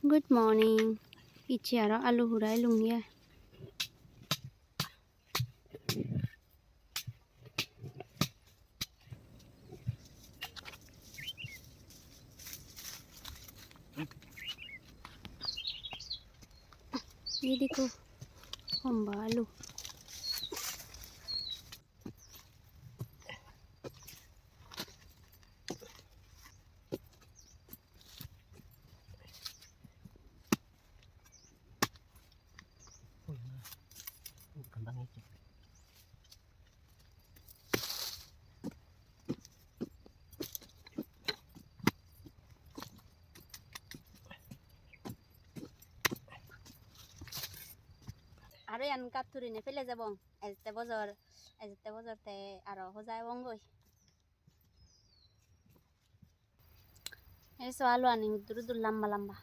Good morning. Ichi aro alu hurai lungia. Ini देखो खम्बा आलू Kembang hijau. আরে আন কাপতুরি নে ফেলে যাব এজতে বজরতে আরো হজায় বঙ্গই এই সো আলু আনি দুর দুর লম্বা লম্বা